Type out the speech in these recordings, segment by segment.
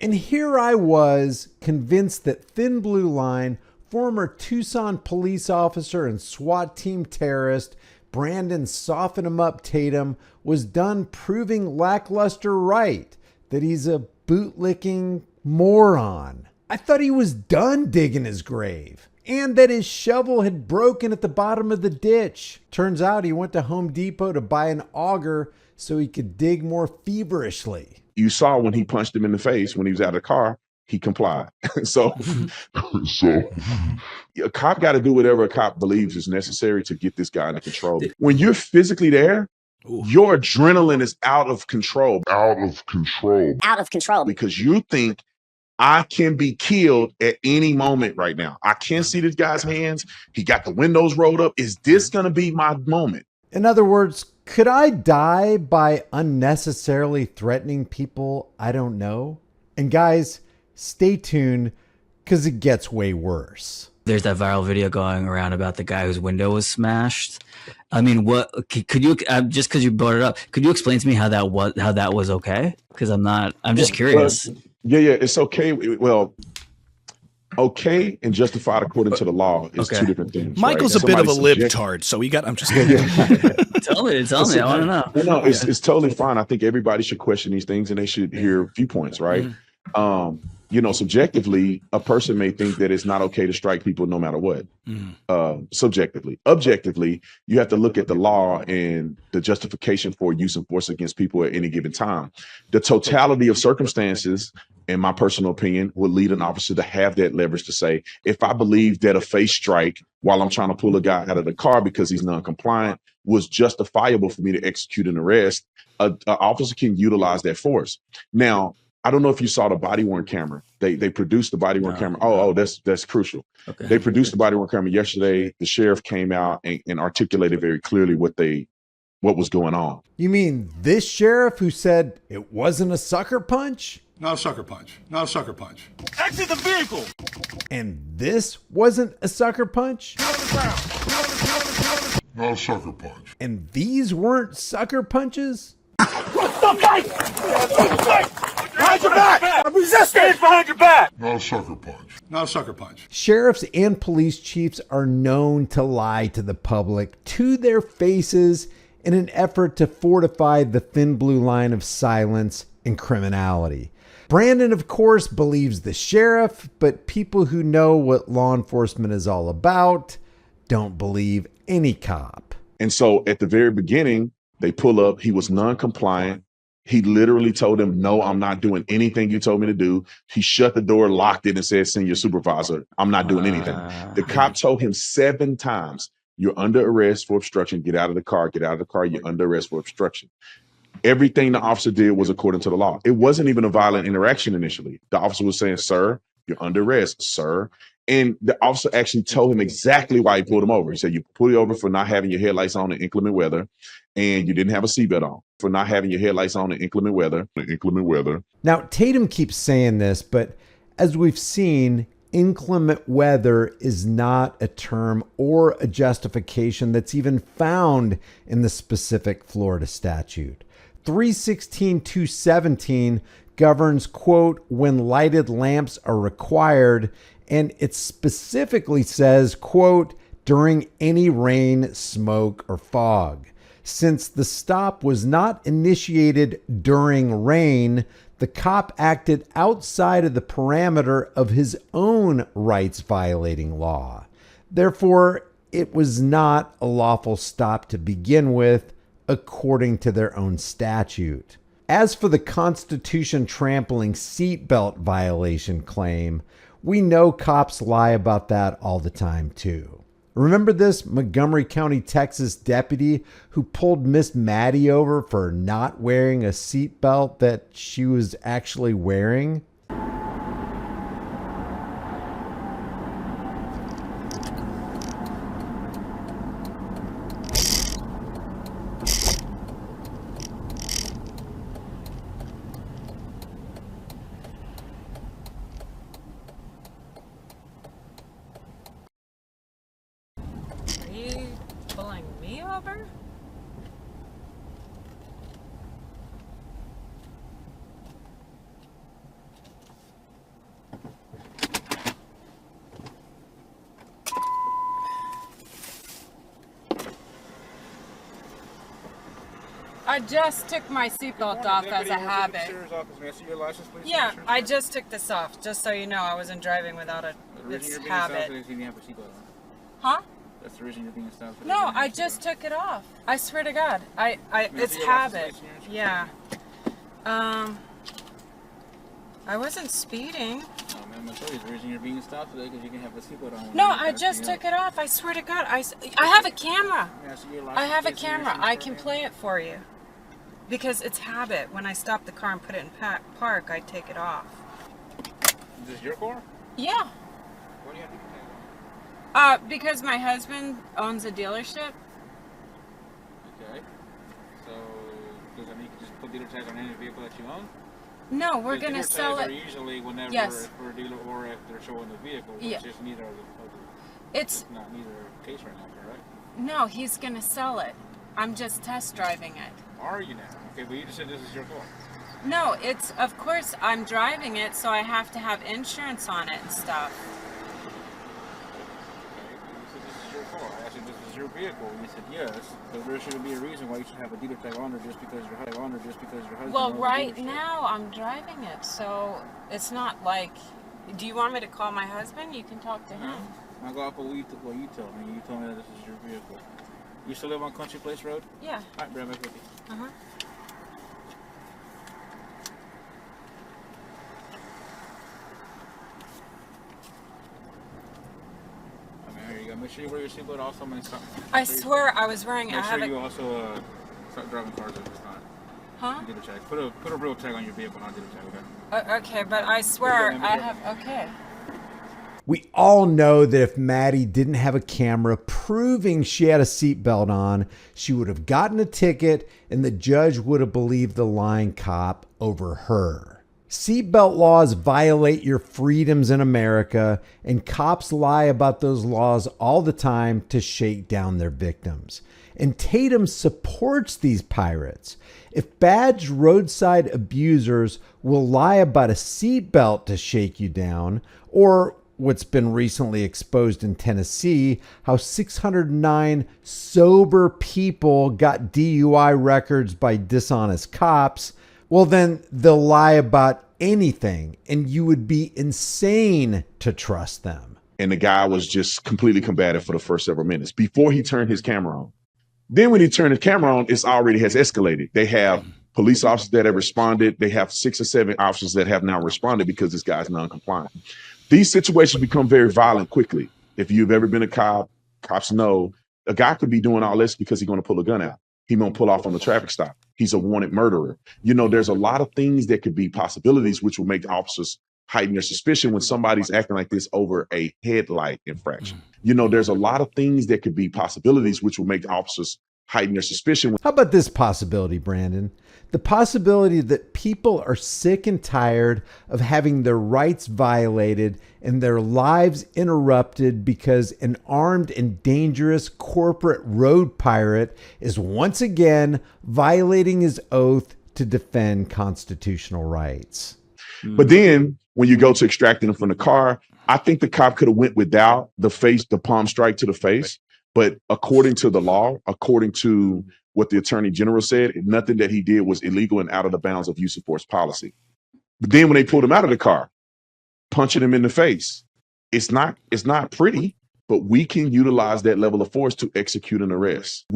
And here I was, convinced that Thin Blue Line, former Tucson police officer and SWAT team terrorist Brandon Soften 'em Up Tatum was done proving lackluster right, that he's a bootlicking moron. I thought he was done digging his grave, and that his shovel had broken at the bottom of the ditch. Turns out he went to Home Depot to buy an auger so he could dig more feverishly. You saw when he punched him in the face when he was out of the car, he complied. so a cop got to do whatever a cop believes is necessary to get this guy under control. When you're physically there, your adrenaline is out of control. Out of control. Because you think, I can be killed at any moment right now. I can't see this guy's hands. He got the windows rolled up. Is this going to be my moment? In other words, could I die by unnecessarily threatening people I don't know? And guys, stay tuned because it gets way worse. There's that viral video going around about the guy whose window was smashed. I mean, what could you just because you brought it up? Could you explain to me how that was okay? Because I'm just curious. Yeah, it's okay. Well, okay and justified according to the law is two different things. Michael's right? a bit of a libtard, so I'm just kidding. Tell me. I want to know. No, it's totally fine. I think everybody should question these things and they should hear viewpoints, right? Subjectively, a person may think that it's not okay to strike people no matter what. Subjectively. Objectively, you have to look at the law and the justification for use of force against people at any given time. The totality of circumstances, in my personal opinion, would lead an officer to have that leverage to say, if I believe that a face strike while I'm trying to pull a guy out of the car because he's non-compliant was justifiable for me to execute an arrest, an officer can utilize that force. Now, I don't know if you saw the body-worn camera. They produced the body-worn camera. That's crucial. Okay. They produced the body-worn camera yesterday. The sheriff came out and articulated very clearly what was going on. You mean this sheriff who said it wasn't a sucker punch? Not a sucker punch. Not a sucker punch. Exit the vehicle. And this wasn't a sucker punch? Not a sucker punch. And these weren't sucker punches? What's the fight? Behind your back! I'm resisting! Behind your back! Not a sucker punch. Not a sucker punch. Sheriffs and police chiefs are known to lie to the public to their faces in an effort to fortify the thin blue line of silence and criminality. Brandon, of course, believes the sheriff, but people who know what law enforcement is all about don't believe any cop. And so at the very beginning, they pull up. He was non-compliant. He literally told him, no, I'm not doing anything you told me to do. He shut the door, locked it, and said, send your supervisor. I'm not doing anything. The cop told him 7 times, you're under arrest for obstruction. Get out of the car. Get out of the car. You're under arrest for obstruction. Everything the officer did was according to the law. It wasn't even a violent interaction initially. The officer was saying, sir, you're under arrest, sir. And the officer actually told him exactly why he pulled him over. He said, you pulled you over for not having your headlights on in inclement weather, and you didn't have a seatbelt on. For not having your headlights on in inclement weather. Now, Tatum keeps saying this, but as we've seen, inclement weather is not a term or a justification that's even found in the specific Florida statute. 316.217 governs, quote, when lighted lamps are required, and it specifically says, quote, during any rain, smoke, or fog. Since the stop was not initiated during rain, the cop acted outside of the parameter of his own rights-violating law. Therefore, it was not a lawful stop to begin with, according to their own statute. As for the Constitution trampling seatbelt violation claim, we know cops lie about that all the time too. Remember this Montgomery County, Texas deputy who pulled Miss Maddie over for not wearing a seatbelt that she was actually wearing? Pulling me over? I just took my seatbelt off as a habit. Yeah, I just took this off, just so you know. I wasn't driving without this habit. Huh? That's the reason you're being stopped. No, I just took it off. I swear to God. It's habit. Yeah. I wasn't speeding. Oh, man, I'm sorry. The reason you're being stopped today because you can have a seatbelt on. No, I just took it off. I swear to God. I have a camera. I have a camera. I can play it for you. Because it's habit. When I stop the car and put it in park, I take it off. Is this your car? Yeah. Why do you have to get tagged on? Because my husband owns a dealership. Okay. So, does that mean you can just put dealer tags on any vehicle that you own? No, we're going to sell it. Are usually whenever for a dealer or if they're showing the vehicle, which is neither of the it's not neither case right now, correct? No, he's going to sell it. I'm just test driving it. Are you now? Okay, but you just said this is your car. No, it's, of course, I'm driving it, so I have to have insurance on it and stuff. I asked you this is your vehicle, and you said yes, but there shouldn't be a reason why you should have a dealer tag on it just because your husband. Well, right now I'm driving it, so it's not like. Do you want me to call my husband? You can talk to him. I'll go off of what you told me. You told me that this is your vehicle. You still live on Country Place Road? Yeah. All right, bring it back with you. Uh-huh. Make sure you wear your seatbelt also. I swear I was wearing. Make sure you also start driving cars at this time. Huh? Dealer tag. Put a real tag on your vehicle, not dealer tag. Okay. Okay, but I swear I have. Okay. We all know that if Maddie didn't have a camera proving she had a seatbelt on, she would have gotten a ticket and the judge would have believed the lying cop over her. Seatbelt laws violate your freedoms in America, and cops lie about those laws all the time to shake down their victims. And Tatum supports these pirates. If badged roadside abusers will lie about a seatbelt to shake you down, or what's been recently exposed in Tennessee, how 609 sober people got DUI records by dishonest cops, well, then they'll lie about anything, and you would be insane to trust them. And the guy was just completely combative for the first several minutes before he turned his camera on. Then when he turned his camera on, it's already has escalated. They have police officers that have responded. They have 6 or 7 officers that have now responded because this guy's non-compliant. These situations become very violent quickly. If you've ever been a cop, cops know a guy could be doing all this because he's going to pull a gun out. He's going to pull off on the traffic stop. He's a wanted murderer. You know, there's a lot of things that could be possibilities, which will make officers heighten their suspicion when somebody's acting like this over a headlight infraction. You know, there's a lot of things that could be possibilities, which will make officers heighten their suspicion. How about this possibility, Brandon? The possibility that people are sick and tired of having their rights violated and their lives interrupted because an armed and dangerous corporate road pirate is once again violating his oath to defend constitutional rights. But then when you go to extracting them from the car, I think the cop could have went without the palm strike to the face. But according to the law, according to what the attorney general said, nothing that he did was illegal and out of the bounds of use of force policy. But then when they pulled him out of the car, punching him in the face, it's not pretty, but we can utilize that level of force to execute an arrest.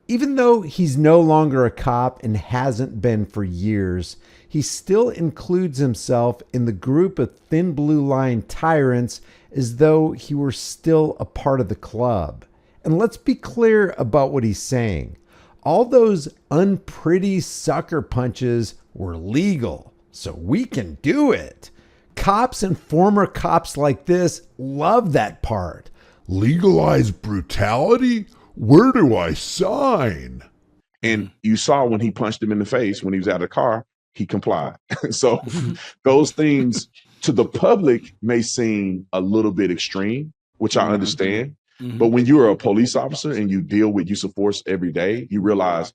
Even though he's no longer a cop and hasn't been for years, he still includes himself in the group of thin blue line tyrants as though he were still a part of the club. And let's be clear about what he's saying. All those unpretty sucker punches were legal, so we can do it. Cops and former cops like this love that part. Legalize brutality? Where do I sign? And you saw when he punched him in the face, when he was out of the car, he complied. So those things to the public may seem a little bit extreme, which I understand. But when you're a police officer and you deal with use of force every day, you realize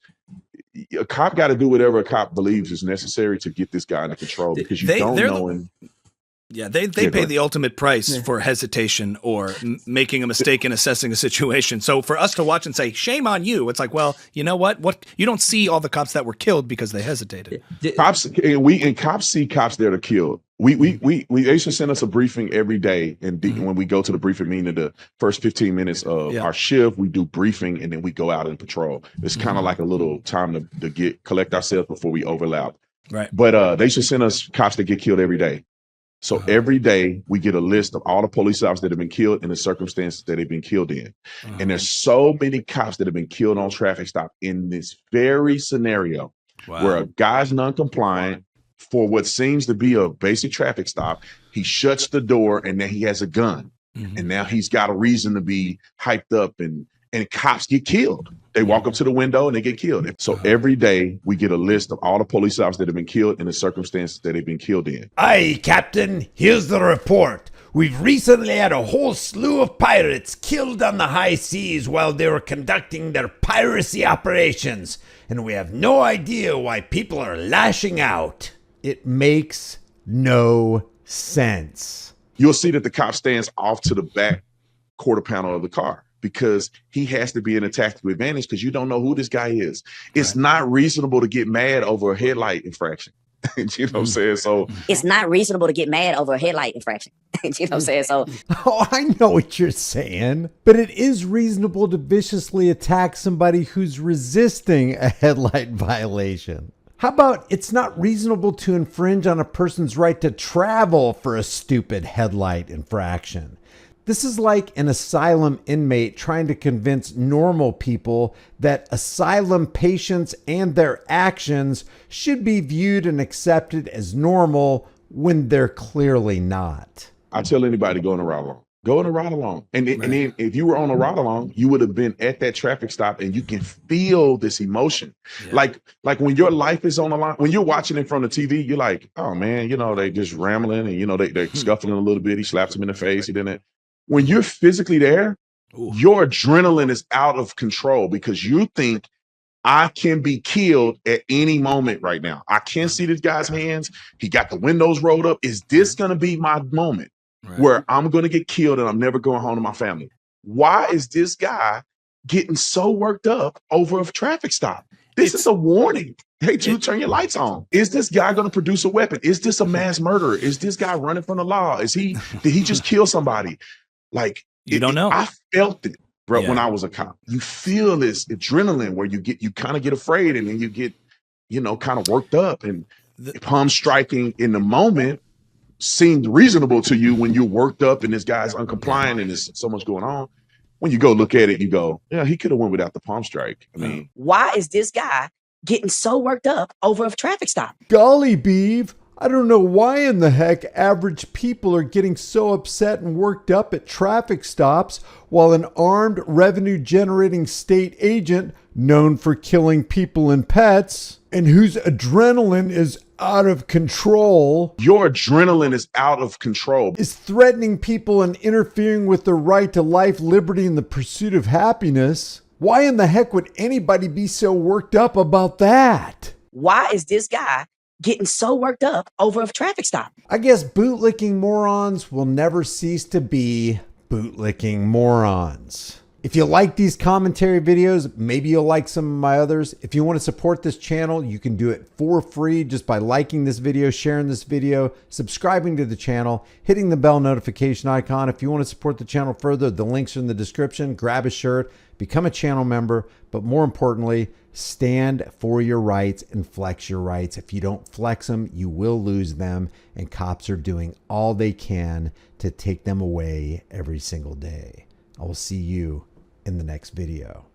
a cop got to do whatever a cop believes is necessary to get this guy under control, because you don't know him. Yeah, they pay the ultimate price for hesitation or making a mistake in assessing a situation. So for us to watch and say, shame on you, it's like, well, you know what? You don't see all the cops that were killed because they hesitated. Cops cops see cops that are killed. They should send us a briefing every day, and when we go to the briefing meeting, the first 15 minutes of our shift, we do briefing, and then we go out and patrol. It's kind of like a little time to collect ourselves before we overlap. Right. But they should send us cops that get killed every day. So every day we get a list of all the police officers that have been killed and the circumstances that they've been killed in. And there's so many cops that have been killed on traffic stop in this very scenario where a guy's non-compliant for what seems to be a basic traffic stop. He shuts the door and then he has a gun. And now he's got a reason to be hyped up and cops get killed. They walk up to the window and they get killed. So every day we get a list of all the police officers that have been killed and the circumstances that they've been killed in. Aye, Captain, here's the report. We've recently had a whole slew of pirates killed on the high seas while they were conducting their piracy operations, and we have no idea why people are lashing out. It makes no sense. You'll see that the cop stands off to the back quarter panel of the car, because he has to be in a tactical advantage because you don't know who this guy is. It's not reasonable to get mad over a headlight infraction. You know what I'm saying? So it's not reasonable to get mad over a headlight infraction. You know what I'm saying? So oh, I know what you're saying, but it is reasonable to viciously attack somebody who's resisting a headlight violation. How about it's not reasonable to infringe on a person's right to travel for a stupid headlight infraction? This is like an asylum inmate trying to convince normal people that asylum patients and their actions should be viewed and accepted as normal when they're clearly not. I tell anybody go on a ride along. Go on a ride along. And then if you were on a ride along, you would have been at that traffic stop and you can feel this emotion. Yeah. Like when your life is on the line, when you're watching it from the TV, you're like, oh man, they just rambling and they're scuffling a little bit. He slaps him in the face. He didn't. When you're physically there, your adrenaline is out of control because you think I can be killed at any moment right now. I can't see this guy's hands. He got the windows rolled up. Is this going to be my moment where I'm going to get killed and I'm never going home to my family? Why is this guy getting so worked up over a traffic stop? This is a warning. Hey, Jude, turn your lights on. Is this guy going to produce a weapon? Is this a mass murderer? Is this guy running from the law? Did he just kill somebody? Like, you don't know. I felt it, bro, when I was a cop. You feel this adrenaline where you kind of get afraid and then you get, kind of worked up. And palm striking in the moment seemed reasonable to you when you're worked up and this guy's uncompliant and there's so much going on. When you go look at it, you go, yeah, he could have went without the palm strike. I mean, why is this guy getting so worked up over a traffic stop? Golly, Beeve. I don't know why in the heck average people are getting so upset and worked up at traffic stops while an armed revenue-generating state agent known for killing people and pets and whose adrenaline is out of control. Your adrenaline is out of control. Is threatening people and interfering with their right to life, liberty, and the pursuit of happiness. Why in the heck would anybody be so worked up about that? Why is this guy getting so worked up over a traffic stop? I guess bootlicking morons will never cease to be bootlicking morons. If you like these commentary videos, maybe you'll like some of my others. If you want to support this channel, you can do it for free just by liking this video, sharing this video, subscribing to the channel, hitting the bell notification icon. If you want to support the channel further, the links are in the description. Grab a shirt, become a channel member, but more importantly, stand for your rights and flex your rights. If you don't flex them, you will lose them, and cops are doing all they can to take them away every single day. I will see you in the next video.